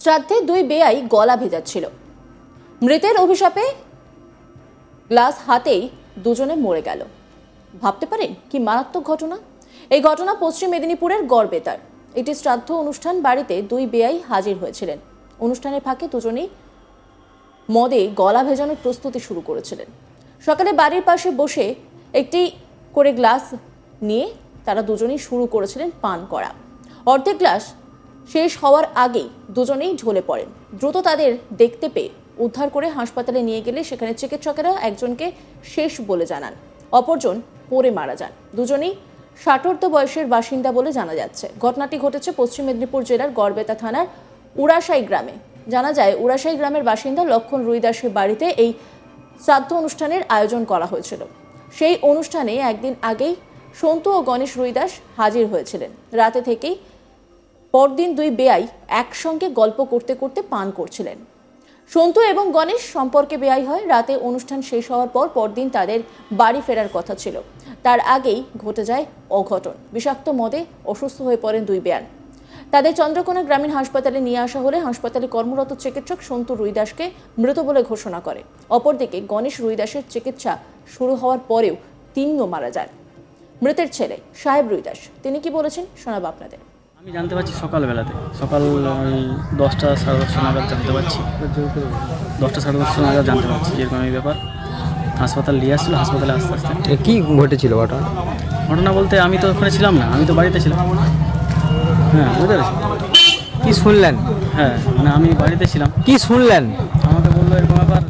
শ্রাদ্ধে দুই বেয়াই গলা ভেজাচ্ছিল। মৃতের অভিশাপে গ্লাস হাতেই দুজনে মরে গেল। ভাবতে পারেন কি মারাত্মক ঘটনা। এই ঘটনা পশ্চিম মেদিনীপুরের গড়বেতার একটি শ্রাদ্ধ অনুষ্ঠান বাড়িতে দুই বেয়াই হাজির হয়েছিলেন। অনুষ্ঠানের ফাঁকে দুজনেই মদে গলা ভেজানোর প্রস্তুতি শুরু করেছিলেন। সকালে বাড়ির পাশে বসে একটি করে গ্লাস নিয়ে তারা দুজনেই শুরু করেছিলেন পান করা। অর্ধেক গ্লাস শেষ হওয়ার আগেই দুজনেই ঢলে পড়েন। দ্রুত তাদের দেখতে পেয়ে উদ্ধার করে হাসপাতালে নিয়ে গেলে সেখানে চিকিৎসকেরা একজনকে শেষ বলে জানান, অপরজন পড়ে মারা যান। দুজনেই ৬০ বয়সের বাসিন্দা বলে জানা যাচ্ছে। ঘটনাটি ঘটেছে পশ্চিম মেদিনীপুর জেলার গড়বেতা থানার উড়াশাই গ্রামে। জানা যায় উড়াশাই গ্রামের বাসিন্দা লক্ষণ রুইদাসের বাড়িতে এই শ্রাদ্ধ অনুষ্ঠানের আয়োজন করা হয়েছিল। সেই অনুষ্ঠানে একদিন আগেই সন্তু ও গণেশ রুইদাস হাজির হয়েছিলেন। রাতে থেকেই পরদিন দুই বেয়াই একসঙ্গে গল্প করতে করতে পান করছিলেন। সন্তু এবং গণেশ সম্পর্কে বেয়াই হয়। রাতে অনুষ্ঠান শেষ হওয়ার পর পরদিন তাদের বাড়ি ফেরার কথা ছিল। তার আগেই ঘটে যায় অঘটন। বিষাক্ত মদে অসুস্থ হয়ে পড়েন দুই বেয়ান। তাদের চন্দ্রকোনা গ্রামীণ হাসপাতালে নিয়ে আসা হলে হাসপাতালে কর্মরত চিকিৎসক সন্তু রুইদাসকে মৃত বলে ঘোষণা করে। অপরদিকে গণেশ রুইদাসের চিকিৎসা শুরু হওয়ার পরেও তিনিও মারা যান। মৃতের ছেলে সাহেব রুইদাস তিনি কি বলেছেন শোনাবো আপনাদের। আমি জানতে পারছি সকালবেলাতে, সকাল ওই 10টা সাড়ে 10টা নাগাদ জানতে পারছি, 10টা সাড়ে 10টা নাগাদ জানতে পারছি যেরকম এই ব্যাপার। হাসপাতাল নিয়ে আসছিলো, হাসপাতালে আস্তে আস্তে কি ঘটেছিল ঘটনা বলতে আমি তো ওখানে ছিলাম না, আমি তো বাড়িতে ছিলাম। হ্যাঁ বুঝতে পেরেছি। কি শুনলেন? হ্যাঁ মানে আমি বাড়িতে ছিলাম। কি শুনলেন? আমাকে বললো এরকম ব্যাপার,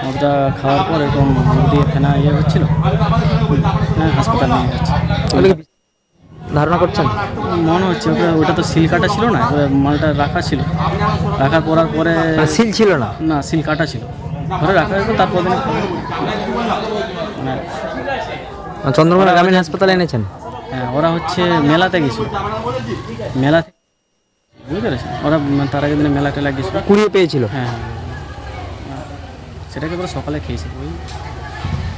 মদটা খাওয়ার পর এরকম মুখ দিয়ে ফেনা হচ্ছিল। হ্যাঁ হাসপাতাল নিয়ে যাচ্ছে। ধারণা করছেন? মনে হচ্ছে ওটা তো সিল কাটা ছিল না, মালটা রাখা ছিল, রাখার পরে সিল ছিল না, না সিল কাটা ছিল, ঘরে রাখা হয়েছিল। তারপর দিন চন্দ্রকোনা গ্রামীণ হাসপাতালে এনেছেন? হ্যাঁ ওরা হচ্ছে মেলাতে গেছিল, মেলা বুঝতে পেরেছেন। ওরা তার আগের দিনে মেলা টেলা গেছিল, কুড়িয়ে পেয়েছিল। হ্যাঁ সেটাকে ওরা সকালে খেয়েছিল। ওই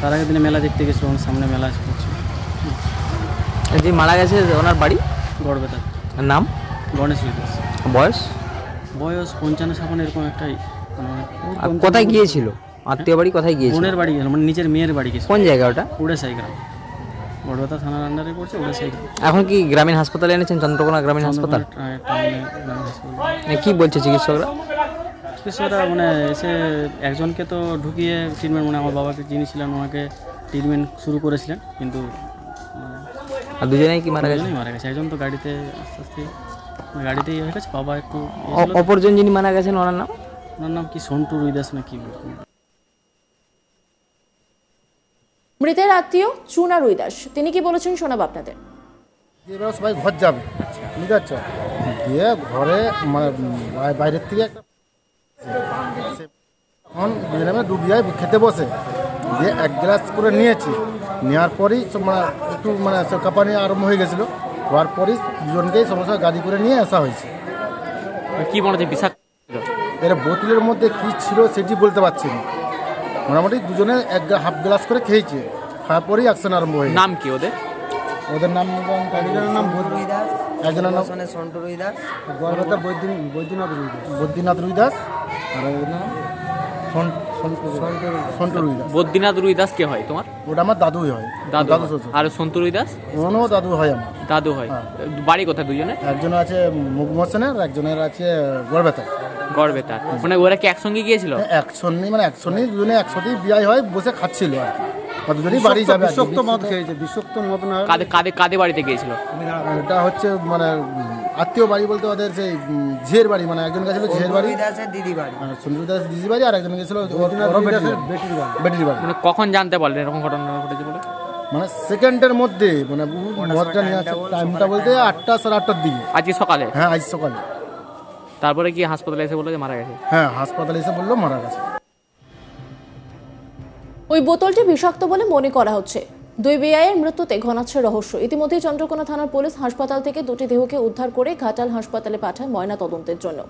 তার আগের দিনে মেলা দেখতে গেছিল, সামনে মেলা করছিল। যে মারা গেছে ওনার বাড়ি গড়বেতা। নাম? গণেশ রুইদাস। বয়স? বয়স 55-56 এরকম একটাই। কোথায় গিয়েছিল? আত্মীয় বাড়ি কোথায় গিয়েছিল? বোনের বাড়ি গেল, মানে নিজের মেয়ের বাড়ি গেছিল। কোন জায়গা ওটা? উড়াশাই গ্রাম, গড়বেতা থানার আন্ডারে পড়ছে উড়াশাই গ্রাম। এখন কি গ্রামীণ হাসপাতালে এনেছেন? চন্দ্রকোনা গ্রামীণ হাসপাতাল? কি বলছে চিকিৎসকরা? চিকিৎসকরা মানে এসে একজনকে তো ঢুকিয়ে ট্রিটমেন্ট, মানে আমার বাবাকে যিনি ছিলেন ওনাকে ট্রিটমেন্ট শুরু করেছিলেন, কিন্তু আর দুজনেই কি মারা গেছে? মারা গেছে। একজন তো গাড়িতে আস্তে আস্তে গাড়িতেই হয়ে গেছে। বাবা একটু অপরজন যিনি মারা গেছেন ওনার নাম? ওনার নাম কি সন্তু রুইদাস না কি? মৃতের আত্মীয় চুনা রুইদাস তিনি কি বলেছেন শোনাবো আপনাদের। এবার সবাই ঘর যাবে, ঠিক আছে, গিয়ে ঘরে মানে বাইরের থেকে একটা এখন দুজনে দু বিয়ায় খেতে বসে দিয়ে এক গ্লাস করে নিয়েছি। নেওয়ার পরেই মানে একটু মানে কাঁপানি আরম্ভ হয়ে গেছিলো। হওয়ার পরেই দুজনকেই সমস্যা গাড়ি করে নিয়ে আসা হয়েছে। কি মনে হচ্ছে বিষাক্ত? এর বোতলের মধ্যে কী ছিল সেটি বলতে পারছি না। মোটামুটি দুজনে হাফ গ্লাস করে খেয়েছে, খাওয়ার পরেই অ্যাকশন আরম্ভ হয়েছে। নাম কি ওদের? ওদের নাম একজনের নাম রুইদাস, একজনের নাম সন্তু রুইদাস, গড়বেতা বৈদ্যনাথ রুইদাস, আর ওর নাম সন্তু রুইদাস। বদ্রীনাথ রুইদাস কে হয় তোমার? ওটা আমার দাদুই হয়, দাদু শ্বশুর। আর সন্তু রুইদাস? ওনাও দাদু হয় আমার। দাদু হয়। বাড়ি কোথায় দুজনে? একজনের আছে মুগমোশনের, একজনের আছে গড়বেতা। গড়বেতা। মানে ওরা কি একসঙ্গে গিয়েছিল? একসঙ্গে মানে একসঙ্গেই দুজনে একসাথেই বিয়ে হয়, বসে খাচ্ছিল আর দুজনেই বাড়ি যাবে। বিষাক্ত মদ খেয়েছে, বিষাক্ত মদ না। কাদের বাড়িতে গিয়েছিল? এটা হচ্ছে মানে আত্মীয় বাড়ি বলতে ওদের সেই ঝিয়ের বাড়ি, মানে একজন গেছিল ঝিয়ের বাড়ি, দিদি বাড়ি, সঞ্জুদাস দিদি বাড়ি, আর একজন গেছিল বেটির বাড়ি। মানে কখন জানতে পারলেন এরকম ঘটনা ঘটেছে বলে? মানে সেকেন্ডের মধ্যে, মানে মদটা নিয়ে আসছে টাইমটা বলতে 8টা সাড়ে 8টার দিকে। আজকে সকালে? হ্যাঁ আজ সকালে। তারপরে কি হাসপাতালে এসে বললো যে মারা গেছে? হ্যাঁ হাসপাতালে এসে বললো মারা গেছে। ওই বোতলটি বিষাক্ত বলে মনে করা হচ্ছে। দুই বেয়াইয়ের মৃত্যুতে ঘনাচ্ছে রহস্য। ইতিমধ্যেই চন্দ্রকোনা থানার পুলিশ হাসপাতাল থেকে দুটি দেহকে উদ্ধার করে ঘাটাল হাসপাতালে পাঠায় ময়না তদন্তের জন্য।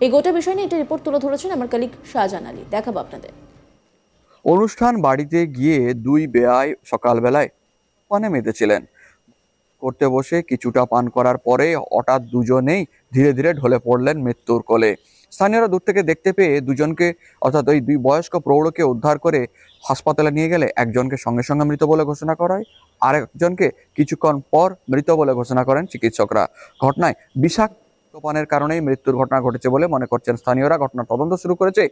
এই গোটা বিষয় নিয়ে একটি রিপোর্ট তুলে ধরেছেন আমার কলিগ শাহজাহান আলী, দেখাবো আপনাদের। অনুষ্ঠান বাড়িতে গিয়ে দুই বেয়াই সকালবেলায় পানে মেতেছিলেন। করতে বসে কিছুটা পান করার পরে হঠাৎ দুজনেই ধীরে ধীরে ঢলে পড়লেন মৃত্যুর কোলে। স্থানীয়রা দূর থেকে দেখতে পেয়ে দুজনকে অর্থাৎ ওই দুই বয়স্ক প্রৌঢ়কে উদ্ধার করে হাসপাতালে নিয়ে গেলে একজনকে সঙ্গে সঙ্গে মৃত বলে ঘোষণা করা হয়, আরেকজনকে কিছুক্ষণ পর মৃত বলে ঘোষণা করেন চিকিৎসকরা। ঘটনায় বিষাক্ত পানের কারণেই মৃত্যুর ঘটনা ঘটেছে বলে মনে করছেন স্থানীয়রা। ঘটনার তদন্ত শুরু করেছে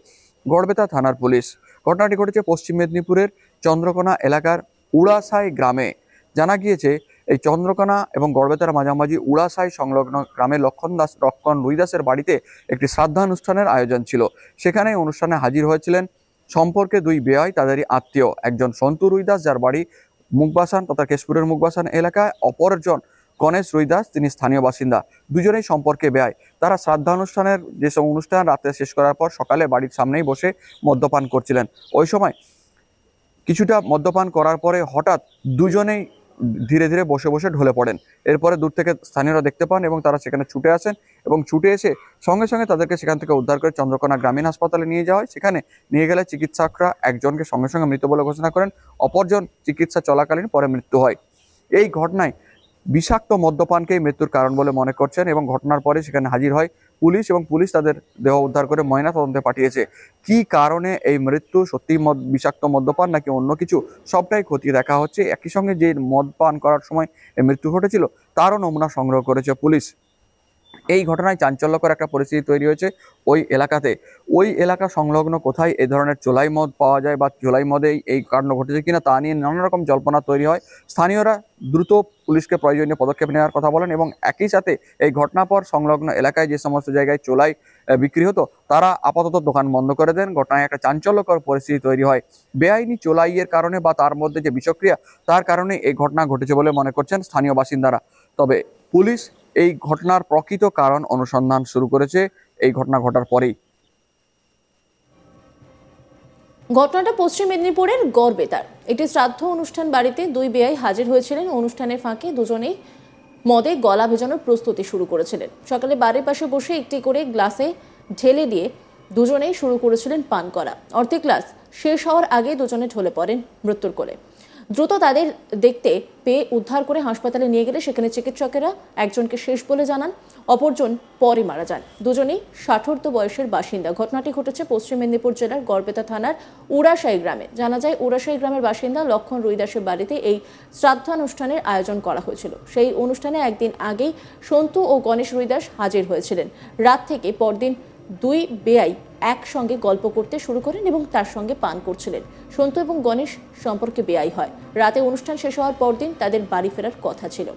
গড়বেতা থানার পুলিশ। ঘটনাটি ঘটেছে পশ্চিম মেদিনীপুরের চন্দ্রকোনা এলাকার উড়াসাই গ্রামে। জানা গিয়েছে এই চন্দ্রকোনা এবং গড়বেতার মাঝামাঝি উড়াসাই সংলগ্ন গ্রামে লক্ষণ রুই দাসের বাড়িতে একটি শ্রাদ্ধানুষ্ঠানের আয়োজন ছিল। সেখানে অনুষ্ঠানে হাজির হয়েছিলেন সম্পর্কে দুই বেয়াই, তাদেরই আত্মীয়। একজন সন্তু রুই দাস, যার বাড়ি মুখবাসান তথা কেশপুরের মুখবাসান এলাকায়, অপরজন গণেশ রুই দাস, তিনি স্থানীয় বাসিন্দা। দুজনেই সম্পর্কে বেয়াই। তারা শ্রাদ্ধানুষ্ঠানের যেসব অনুষ্ঠান রাতে শেষ করার পর সকালে বাড়ির সামনেই বসে মদ্যপান করছিলেন। ওই সময় কিছুটা মদ্যপান করার পরে হঠাৎ দুজনেই ধীরে ধীরে বসে বসে ঢলে পড়েন। এরপরে দূর থেকে স্থানীয়রা দেখতে পান এবং তারা সেখানে ছুটে আসেন এবং ছুটে এসে সঙ্গে সঙ্গে তাদেরকে সেখান থেকে উদ্ধার করে চন্দ্রকোনা গ্রামীণ হাসপাতালে নিয়ে যাওয়া হয়। সেখানে নিয়ে গেলে চিকিৎসকরা একজনকে সঙ্গে সঙ্গে মৃত বলে ঘোষণা করেন, অপরজন চিকিৎসা চলাকালীন পরে মৃত্যু হয়। এই ঘটনায় বিষাক্ত মদ্যপানকেই মৃত্যুর কারণ বলে মনে করছেন এবং ঘটনার পরে সেখানে হাজির হয় পুলিশ এবং পুলিশ তাদের দেহ উদ্ধার করে ময়না তদন্তে পাঠিয়েছে। কি কারণে এই মৃত্যু, সত্যি বিষাক্ত মদ্যপান নাকি অন্য কিছু, সবটাই খতিয়ে দেখা হচ্ছে। একই সঙ্গে যে মদ পান করার সময় এই মৃত্যু ঘটেছিল তারও নমুনা সংগ্রহ করেছে পুলিশ। এই ঘটনায় চাঞ্চল্যকর একটা পরিস্থিতি তৈরি হয়েছে ওই এলাকাতে। ওই এলাকা সংলগ্ন কোথায় এই ধরনের চোলাই মদ পাওয়া যায় বা চোলাই মদে এই কাণ্ড ঘটেছে কিনা তা নিয়ে নানা রকম জল্পনা তৈরি হয়। স্থানীয়রা দ্রুত পুলিশকে প্রয়োজনীয় পদক্ষেপ নেওয়ার কথা বলেন এবং একই সাথে এই ঘটনার পর সংলগ্ন এলাকায় যে সমস্ত জায়গায় চোলাই বিক্রি হতো তারা আপাতত দোকান বন্ধ করে দেন। ঘটনায় একটা চাঞ্চল্যকর পরিস্থিতি তৈরি হয়। বেআইনি চোলাইয়ের কারণে বা তার মধ্যে যে বিষক্রিয়া তার কারণে এই ঘটনা ঘটেছে বলে মনে করছেন স্থানীয় বাসিন্দারা। তবে পুলিশ এই ঘটনার প্রকৃত কারণ অনুসন্ধান শুরু করেছে এই ঘটনা ঘটার পরেই। ঘটনাটা পশ্চিম মেদিনীপুরের গড়বেতার একটি শ্রাদ্ধ অনুষ্ঠান বাড়িতে দুই বেয়াই হাজির হয়েছিলেন। অনুষ্ঠানের ফাঁকে দুজনেই মদে গলা ভেজানোর প্রস্তুতি শুরু করেছিলেন। সকালে বাড়ির পাশে বসে একটি করে গ্লাসে ঢেলে দিয়ে দুজনেই শুরু করেছিলেন পান করা। অর্ধেক গ্লাস শেষ হওয়ার আগে দুজনে ঢলে পড়েন মৃত্যুর কোলে। দ্রুত তাদের দেখতে পেয়ে উদ্ধার করে হাসপাতালে নিয়ে গেলে সেখানে চিকিৎসকেরা একজনকে শেষ বলে জানান, অপরজন পরে মারা যান। দুজনেই ৬০ বয়সের বাসিন্দা। ঘটনাটি ঘটেছে পশ্চিম মেদিনীপুর জেলার গড়বেতা থানার উড়াসাই গ্রামে। জানা যায় উড়াসাই গ্রামের বাসিন্দা লক্ষণ রুই দাসের বাড়িতে এই শ্রাদ্ধানুষ্ঠানের আয়োজন করা হয়েছিল। সেই অনুষ্ঠানে একদিন আগেই সন্তু ও গণেশ রুই দাস হাজির হয়েছিলেন। রাত থেকে পরদিন দুই বেয়াই একসঙ্গে গল্প করতে শুরু করেন এবং তার সঙ্গে পান করছিলেন। সন্তু এবং গণেশ সম্পর্কে বেয়াই হয়। রাতে অনুষ্ঠান শেষ হওয়ার পরদিন তাদের বাড়ি ফেরার কথা ছিল।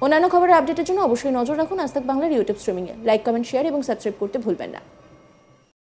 অন্যান্য খবরের আপডেটের জন্য অবশ্যই নজর রাখুন আজ তাক বাংলার ইউটিউব স্ট্রিমিংয়ে। লাইক, কমেন্ট, শেয়ার এবং সাবস্ক্রাইব করতে ভুলবেন না।